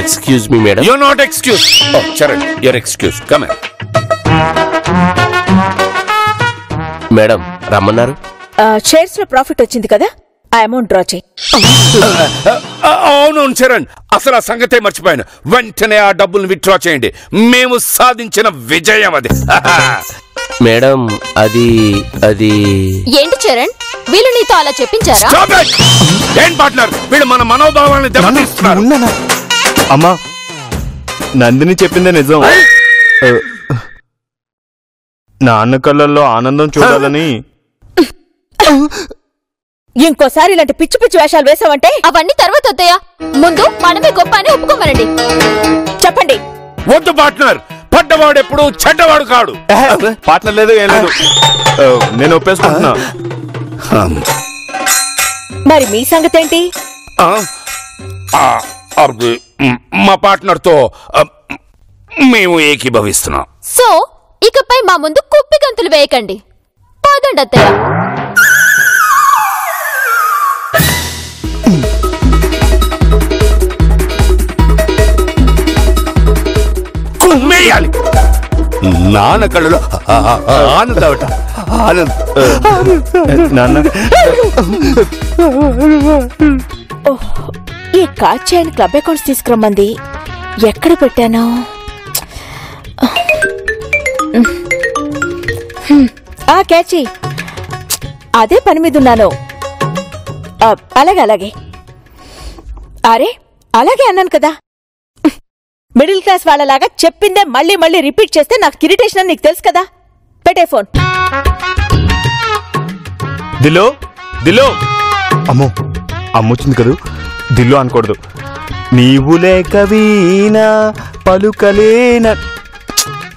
Excuse me, madam. You're not excused. Oh, Charan, you're excused. Come here. Madam రమ్మన్నారు. Shares లో profit వచ్చింది కదా, ఆ అమౌంట్ డ్రా చేయి. అవును చరణ్, అసలు ఆ సంగతే మర్చిపోయాను. వెంటనే ఆ డబ్బులు విత్డ్రా చేయండి. మేము సాధించిన విజయం అది. మేడం అది ఏంటి చరణ్, వీళ్ళు నీతో అలా చెప్పించారా? ఏం పార్ట్నర్, వీళ్ళు మన మనోభావాన్ని దెబ్బతీస్తున్నారు. అమ్మా, నందిని చెప్పిందే నిజం. నాన్న కళ్ళల్లో ఆనందం చూడాలని. ఇంకోసారి ఇలాంటి పిచ్చి పిచ్చి వేషాలు వేసావంటే అవన్నీ తర్వాత వద్దయా, ముందు మనమే గొప్ప అని ఒప్పుకోమనండి. చెప్పండి. వద్దు పార్ట్నర్, పడ్డవాడు ఎప్పుడు చెడ్డవాడు కాడు. పార్ట్నర్ లేదు, ఏం లేదు, నేను ఒప్పేసుకుంటున్నా. మరి మీ సంగతి ఏంటి? మా పార్ట్నర్ తో మేము ఏకీభవిస్తున్నాం. సో ఇకపై మా ముందు కుప్పి గంతులు వేయకండి. పోదండి అత్తయ్య. కుమ్మేయాలి. నాన్న కళ్ళలో ఆనందవట. నాన్న, ఈ కాచాయని క్లబ్ అకౌంట్స్ తీసుకురమ్మంది. ఎక్కడ పెట్టాను? క్యాచి, అదే పని మీద ఉన్నాను. అలాగే అలాగే. అరే అలాగే అన్నాను కదా. మిడిల్ క్లాస్ వాళ్ళలాగా చెప్పిందే మళ్ళీ మళ్ళీ రిపీట్ చేస్తే నాకు ఇరిటేషన్ అని నీకు తెలుసు కదా. పెట్టే ఫోన్. దిల్లో దిల్లో. అమ్మో, అమ్మొచ్చింది కదూ. దిల్లో అనకూడదు. నీవు లేక వీణా పలుకలేన.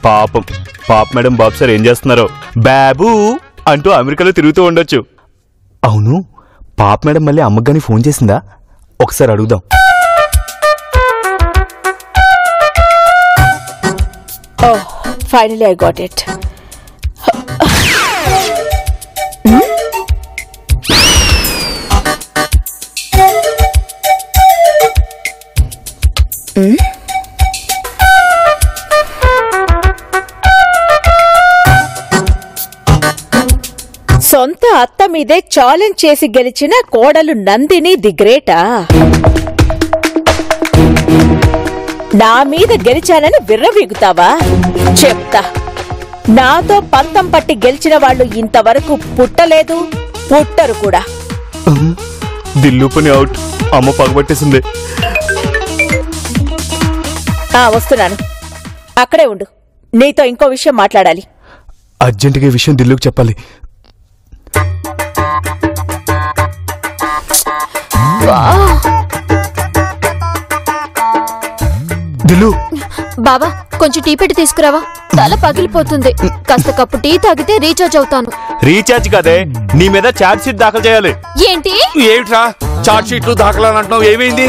పాపం పాప మేడం బాబు సార్ ఏం చేస్తున్నారో. బాబు అంటూ అమెరికాలో తిరుగుతూ ఉండొచ్చు. అవును, పాప మేడం మళ్ళీ అమ్మగాని ఫోన్ చేసిందా? ఒకసారి అడుగుదాం. ఓహ్, ఫైనలీ ఐ గాట్ ఇట్. సొంత అత్త మీదే ఛాలెంజ్ చేసి గెలిచిన కోడలు నందిని ది గ్రేటా? నా మీద గెలిచానని విర్రవీగుతావా? చెప్తా. నాతో పంతం పట్టి గెలిచిన వాళ్ళు ఇంతవరకు పుట్టలేదు, పుట్టరు కూడా. దిల్లు పని అవుట్. అమ్మ పగబట్టేసింది. వస్తున్నాను, అక్కడే ఉండు. నీతో ఇంకో విషయం మాట్లాడాలి. అర్జెంటుగా ఈ విషయం దిల్లుకు చెప్పాలి. దిల్లు, బాబా కొంచెం టీ పెట్టి తీసుకురావా, తల పగిలిపోతుంది. కాస్త కప్పు టీ తాగితే రీఛార్జ్ అవుతాను. రీఛార్జ్ కాదే, నీ మీద ఛార్జ్ షీట్ దాఖలు చేయాలి. ఏంటి? ఏమిట్రా చార్జ్ షీట్లు దాఖలాలంటున్నావు? ఏమైంది?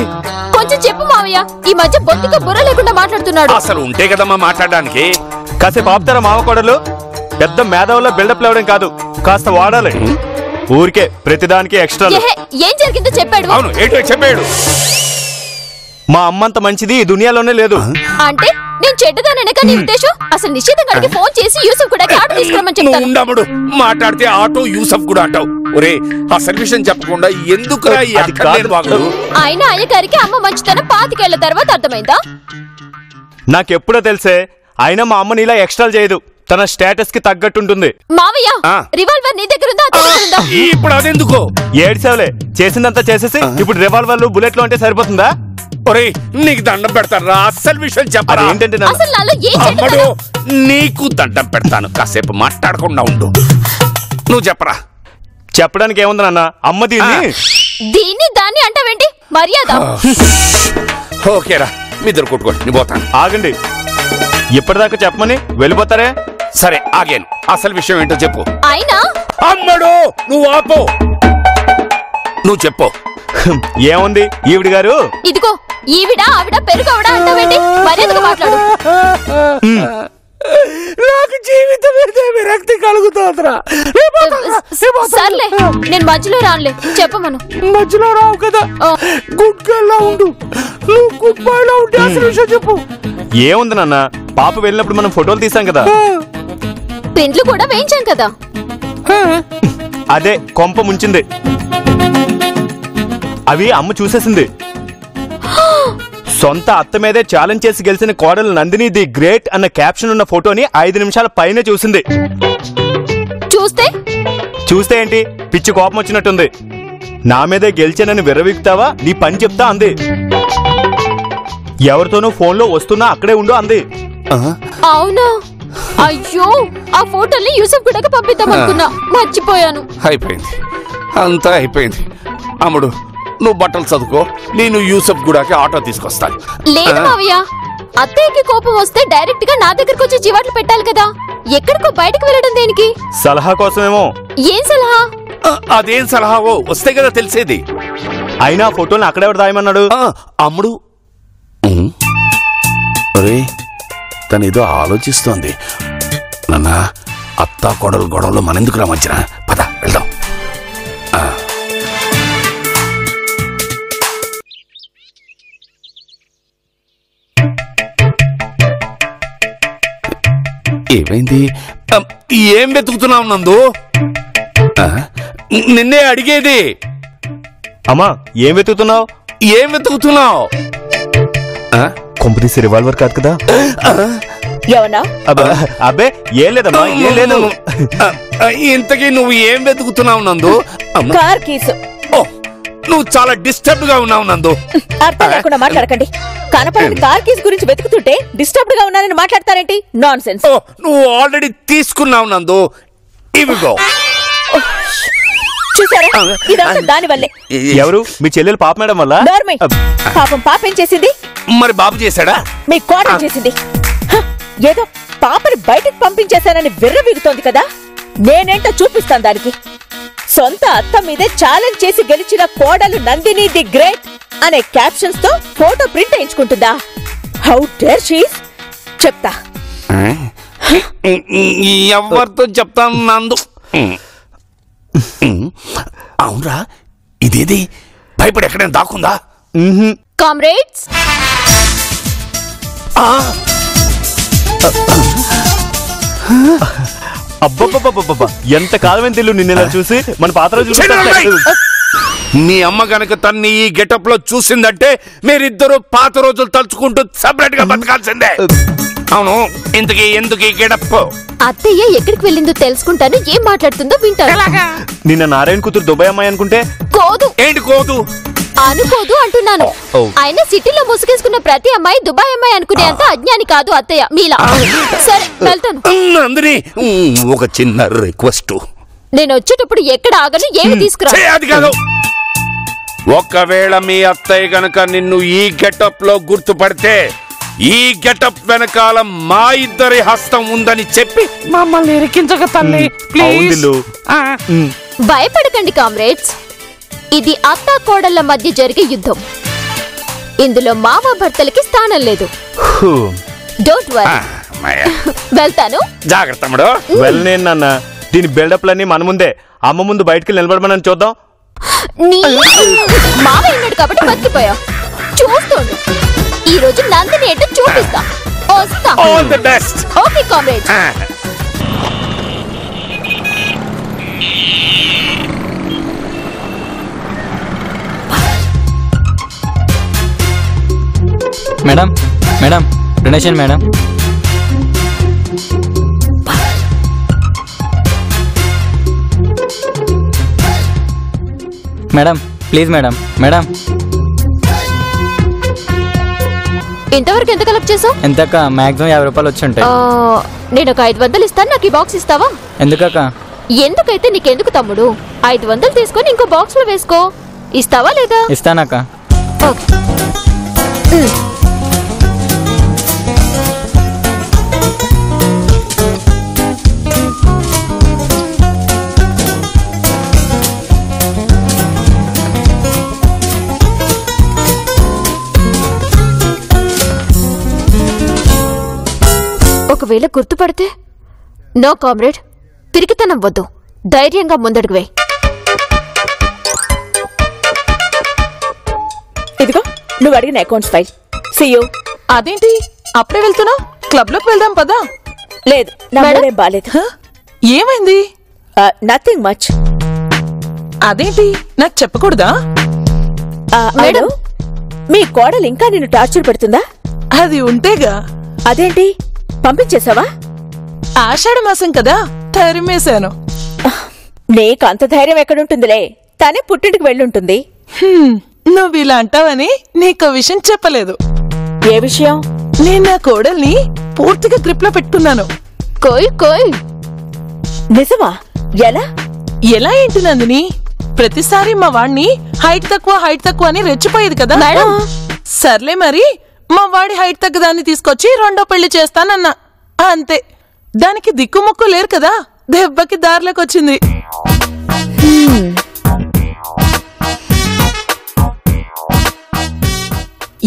కొంచెం చెప్పు మావయ్య, ఈ మధ్య బొత్తిగా బుర్ర లేకుండా మాట్లాడుతున్నాడు. అసలు ఉంటే కదమ్మా మాట్లాడడానికి. కాసేపు ఆపుతారా మావ కోడలు? పెద్ద మేధావుల్లో బిల్డప్ లేవడం కాదు, కాస్త వాడాలి. ఊరికే ప్రతిదానికి ఎక్స్ట్రా. ఏం జరిగిందో చెప్పాడు. అవును, ఏంటో చెప్పాడు. మా అమ్మంత మంచిది ఈ దునియాలోనే లేదు. అంటే నేను చెడ్డదానక నీ ఉద్దేశం? అసలు నిశ్చితం గడికి ఫోన్ చేసి యూసఫ్ కూడా ఆటో తీసుకురమ్మని చెప్తాను. ఉండముడు మాట్లాడితే ఆటో యూసఫ్ కూడా అంటావు. ఒరే, అసలు విషయం చెప్పకుండా ఎందుకురా ఈ అక్కర్లేని వాగుడు? ఆయన అయ్యగారికి అమ్మ మంచితనం 25 ఏళ్ల తర్వాత అర్థమైందా? నాకెప్పుడో తెలిసే. అయినా మా అమ్మని ఇలా ఎక్స్ట్రాలు చేయదు, తన స్టేటస్ కి తగ్గట్టుంటుంది. మావయ్య, రివాల్వర్ నీ దగ్గర ఉందా? ఇప్పుడు అదెందుకో? ఏడ్సేవలే, చేసిందంతా చేసేసి ఇప్పుడు రివాల్వర్లు బుల్లెట్లు అంటే సరిపోతుందా? ఒరే, నీకు దండం పెడతాను రా, అస్సలు విషయం చెప్పరా. ఏంటంటే నీకు దండం పెడతాను, కాసేపు మాట్లాడకుండా ఉండు. నువ్వు చెప్పరా. చెప్పడానికి ఏముంది నాన్న, అమ్మ దీన్ని దాన్ని అంటావేంటి? మర్యాద. ఓకేరా, మీ ఇద్దరు కొట్టుకోండి, నీ పోతాను. ఆగండి, ఇప్పటిదాకా చెప్పమని వెళ్ళిపోతారే. సరే ఆగాను, అసలు విషయం ఏంటో చెప్పు. అయినా అమ్మడు నువ్వు ఆపో, నువ్వు చెప్పు. ఏముంది ఈవిడ గారు? ఇదిగో ఈవిడ ఆవిడ పెరుగవడా అంటావేంటి? మర్యాదగా మాట్లాడు. నాకు జీవితం మీద విరక్తి కలుగుతోందిరా. సర్లే నేను మధ్యలో రానులే, చెప్పమను. మధ్యలో రావు కదా, గుడ్కల్లా ఉండు. నువ్వు గుడ్ బాయ్లా ఉంటే అసలు విషయం చెప్పు. ఏముంది నాన్న, పాప వెళ్ళినప్పుడు మనం ఫోటోలు తీసాం కదా, ప్రింట్లు కూడా వేయించాం కదా. అదే కొంప ముంచింది. అవి అమ్మ చూసేసింది. సొంత అత్త మీదే ఛాలెంజ్ చేసి గెలిచిన కోడలు నందిని ది గ్రేట్ అన్న క్యాప్షన్ ఉన్న ఫోటోని 5 నిమిషాల పైనే చూసింది. చూస్తే ఏంటి, పిచ్చి కోపం వచ్చినట్టుంది. నా మీదే గెలిచానని విర్రవీగుతావా, నీ పని చెప్తా అంది. ఎవరితోనూ ఫోన్లో వస్తున్నా అక్కడే ఉండు అంది. అవునా? అయ్యో, ఆ ఫోటోల్ని యూసఫ్ గూడకి పంపిద్దాం అనుకున్నా, మర్చిపోయాను. అయిపోయింది, అంతా అయిపోయింది. అమ్ముడు, నువ్వు బట్టలు చదువుకో, నేను యూసఫ్ గూడకి ఆటో తీసుకొస్తాను. లేదు మావయ్య, అత్తయ్యకి కోపం వస్తే డైరెక్ట్ గా నా దగ్గరకు వచ్చి జీవాట్లు పెట్టాలి కదా. ఎక్కడికో బయటకు వెళ్ళడం దేనికి? సలహా కోసమేమో. ఏం సలహా? అదేం సలహావో వస్తే కదా తెలిసేది. అయినా ఫోటోని అక్కడెవరు దాయమన్నాడు? అమ్ముడు, తనేదో ఆలోచిస్తోంది. నాన్న, అత్తా కోడలు గొడవలు మనెందుకు రా మధ్యన, పద వెళ్దాం. ఏమైంది? ఏం వెతుకుతున్నావు నందు? నిన్నే అడిగేది. అమ్మా, ఏం వెతుకుతున్నావు? ఏం వెతుకుతున్నావు? కొంపదీసి రివాల్వర్ కాదు కదా? అబ్బే ఏం లేదమ్మా, ఏం లేదు. ఇంతకీ నువ్వు ఏం వెతుకుతున్నావు నందు? Car keys. నువ్వు చాలా డిస్టర్బ్ గా ఉన్నావు నందు. అర్థం లేకుండా మాట్లాడకండి. కనపడని కార్ కీస్ గురించి వెతుకుతుంటే డిస్టర్బ్డ్ గా ఉన్నానని మాట్లాడతారేంటి? Nonsense. నువ్వు ఆల్రెడీ తీసుకున్నావు నందు, ఇవిగో. చూసారా, ఇదంతా దాని వల్లే. ఎవరు? మీ చెల్లెలు పాప మేడం వల్ల? పాపం పాప ఏం చేసింది? మరి బాబు చేశాడా? మీ కోడలు చేసింది. ఏదో పాపని బయటకు పంపించేశానని విర్రవీగుతోంది కదా, నేనేంటో చూపిస్తాను దానికి. సొంత అత్త మీదే ఛాలెంజ్ చేసి గెలిచిన కోడలు నందిని ది గ్రేట్ అనే క్యాప్షన్స్ తో ఫోటో ప్రింట్ వేయించుకుంటుందా? How dare she is. చెప్తా. ఎవరితో చెప్తాను నందు? అవునరా, ఇదేది భయపడి ఎక్కడైనా దాక్కుందా? కామ్రేడ్స్, అబ్బబ్బబ్బబ్బబ్బా, ఎంత కాలమైన తెలు నిన్న చూసి మన పాత రోజులు. మీ అమ్మ గనక తన్ని ఈ గెటప్ లో చూసిందంటే మీరిద్దరూ పాత రోజులు తలుచుకుంటూ సెపరేట్ గా బతకాల్సిందే. అవును, ఇంతకీ ఎందుకు ఈ గెటప్? అత్తయ్య ఎక్కడికి వెళ్ళిందో తెలుసుకుంటాను, ఏం మాట్లాడుతుందో వింటాను. నిన్న నారాయణ కూతురు దుబాయ్ అమ్మాయి అనుకుంటే. కోదు. ఏంటి కోదు? అనుకోదు అంటున్నాను. ఆయన సిటీలో ముసుగేసుకున్న ప్రతి అమ్మాయి దుబాయ్ అమ్మాయి అనుకునే అంత అజ్ఞాని కాదు అత్తయ్య మీలా. సరే వెళ్తాను. నందిని, ఒక చిన్న రిక్వెస్ట్. నేను వచ్చేటప్పుడు ఎక్కడ ఆగను, ఏమి తీసుకురా. అది కాదు, ఒకవేళ మీ అత్తయ్య గనక నిన్ను ఈ గెటప్ లో గుర్తుపడితే ఈ గెటప్ వెనకాల మా ఇద్దరి హస్తం ఉందని చెప్పి మమ్మల్ని ఇరికించక తల్లి. భయపడకండి కామ్రేడ్స్, ఇది అత్తా కోడళ్ల మధ్య జరిగే యుద్ధం. ఇందులో మామ భర్తలకి స్థానం లేదు. Don't worry. వెళ్తాను. జాగ్రత్త. వెళ్ళేనన్నా, దీని బిల్డప్లన్నీ మన ముందే. అమ్మ ముందు బయటకు నిలబడమని చూద్దాం. మామ ఉన్నాడు కాబట్టి బతికిపోయా. చూస్తుండు, ఈ రోజు నందిని ఏంటో చూపిస్తా. All the best. Okay comrades. Madam, madam, donation madam. Madam please madam. Madam, ఇంతవరకు ఎంత కలెక్ట్ చేసావు? ఎంతక్క? మాక్సిమం 50 రూపాయలు వచ్చి ఉంటాయి. నేను ఒక 500 ఇస్తాను, నాకు ఈ బాక్స్ ఇస్తావా? ఎందుకక్క? ఎందుకైతే నీకెందుకు తమ్ముడు, 500 తీసుకొని ఇంకో బాక్స్ లో వేసుకో. ఇస్తావా లేదా? ఇస్తానక్క. ఒక ఒకవేళ గుర్తుపడితే? నో కామ్రేడ్, పిరికితనం వద్దు, ధైర్యంగా ముందడుగు వేయ్. ఇదిగో నువ్వు అడిగిన అకౌంట్స్ ఫైల్. సియూ. అదేంటి అప్పుడే వెళ్తున్నావు? క్లబ్ లోకి వెళ్దాం పదా. లేదు, నా మూడేం బాలేదు. ఏమైంది? Nothing much. అదేంటి నాకు చెప్పకూడదా? మేడం, మీ కోడలు ఇంకా నిన్ను టార్చర్ పెడుతుందా? అది ఉంటేగా. అదేంటి పంపించేశావా? ఆషాఢ మాసం కదా, తరిమేశాను. నీకు అంత ధైర్యం ఎక్కడుంటుందిలే, తనే పుట్టింటికి వెళ్ళుంటుంది. నువ్వు ఇలా అంటావని నీకో విషయం చెప్పలేదు. ఏ విషయం? నేను నా కోడల్ని పూర్తిగా గ్రిప్ లో పెట్టుకున్నాను. కోయ్ కోయ్. నిజమా? ఎలా? ఎలా ఏంటి నందిని? ప్రతిసారి మా వాణ్ణి హైట్ తక్కువ అని రెచ్చిపోయేది కదా. సర్లే మరి, మా వాడి హైట్ తగ్గదాన్ని తీసుకొచ్చి రెండో పెళ్లి చేస్తానన్నా. అంతే, దానికి దిక్కుముక్కు లేరు కదా, దెబ్బకి దారిలోకి వచ్చింది.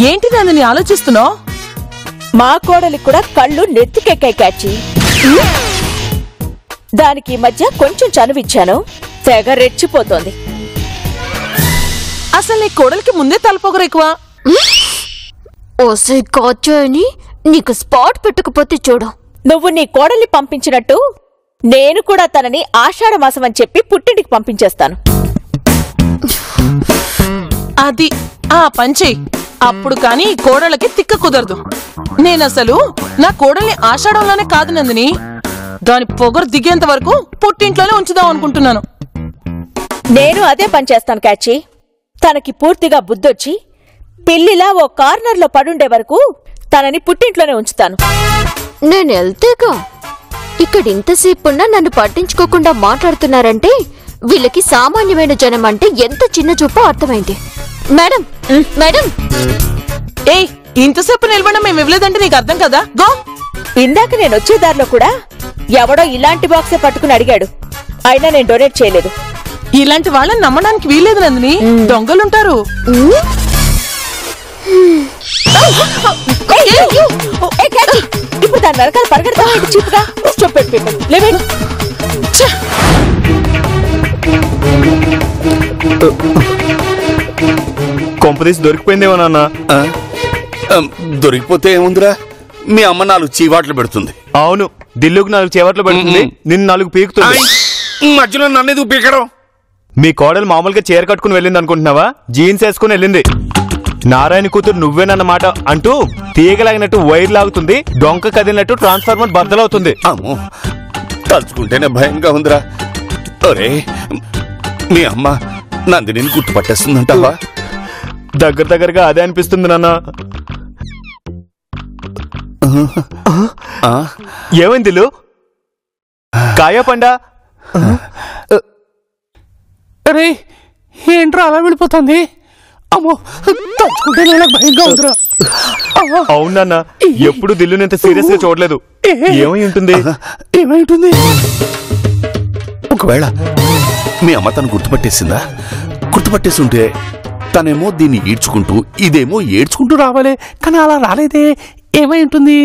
ఏంటి నందిని ఆలోచిస్తున్నావు? మా కోడలికి కూడా కళ్ళు నెత్తికెక్కాయి క్యాచి. దానికి ఈ మధ్య కొంచెం చనువిచ్చాను, తెగ రెచ్చిపోతోంది. అసలు నీ కోడలికి ముందే తలపొగరు ఎక్కువ. ఓసై కాచని నీకు స్పాట్ పెట్టుకుపోతే చూడు. నువ్వు నీ కోడల్ని పంపించినట్టు నేను కూడా తనని ఆషాఢ మాసం అని చెప్పి పుట్టింటికి పంపించేస్తాను. అది ఆ పంచి. అప్పుడు కాని కోడళ్ళకి తిక్క కుదరదు. నేనసలు నా కోడల్ని ఆషాఢంలోనే కాదు నందిని, దాని పొగరు దిగేంత వరకు పుట్టింట్లోనే ఉంచుదాం అనుకుంటున్నాను. నేను అదే పని చేస్తాను క్యాచి. తనకి పూర్తిగా బుద్ధొచ్చి పిల్లిలా ఓ కార్నర్లో పడుండే వరకు తనని పుట్టింట్లోనే ఉంచుతాను. నేను వెళ్తేగా ఇక్కడ ఇంతసేపున్నా నన్ను పట్టించుకోకుండా మాట్లాడుతున్నారంటే వీళ్ళకి సామాన్యమైన జనం అంటే ఎంత చిన్న చూపో అర్థమైంది. మేడం మేడం, ఏయ్, ఇంతసేపు నిలబడి మేము ఇవ్వలేదంటే నీకు అర్థం కదా. గో. ఇందాక నేను వచ్చే దారిలో కూడా ఎవడో ఇలాంటి బాక్సే పట్టుకుని అడిగాడు, అయినా నేను డొనేట్ చేయలేదు. ఇలాంటి వాళ్ళని నమ్మడానికి వీల్లేదు నందిని, దొంగలుంటారు. ఇప్పుడు దాని వెనకాల పరిగెడతా చీపుగా లేవేంటి? కొంపదీసి దొరికిపోయిందేమో నాన్న. దొరికిపోతే ఏముందిరా, మీ అమ్మ 4 చీవాట్లు పెడుతుంది. అవును, దిల్లుకు 4 చేవట్లు పెడుతుంది, నిన్ను 4 పీకుతుంది. మధ్యలో నన్నెందుకు పీకడం? మీ కోడలు మామూలుగా చీర కట్టుకుని వెళ్ళింది అనుకుంటున్నావా? జీన్స్ వేసుకుని వెళ్ళింది. నారాయణ కూతురు నువ్వేనన్నమాట అంటూ తీగలాగినట్టు వైర్ లాగుతుంది, డొంక కదిలినట్టు ట్రాన్స్ఫార్మర్ బద్దలవుతుంది. అమ్మో, తలుచుకుంటేనే భయంగా ఉందిరా. ఒరే, మీ అమ్మ నందిని గుర్తుపట్టేస్తుందంటావా? దగ్గరగా అదే అనిపిస్తుంది నాన్న. ఏమైంది దిల్లు? కాయా పండా? అరే, ఏంట్రా అలా వెళ్ళిపోతుంది? అమ్మో, తలుచుకుంటేనే నాకు భయంగా ఉందిరా. అవునన్నా, ఎప్పుడు దిల్లుని ఇంత సీరియస్ గా చూడలేదు. ఏమై ఉంటుంది? ఒకవేళ మీ అమ్మ తను గుర్తుపట్టేసిందా? గుర్తుపట్టేసి ఉంటే తనేమో దీన్ని ఈడ్చుకుంటూ, ఇదేమో ఏడ్చుకుంటూ రావాలి, కానీ అలా రాలేదే. ఏమై ఉంటుంది?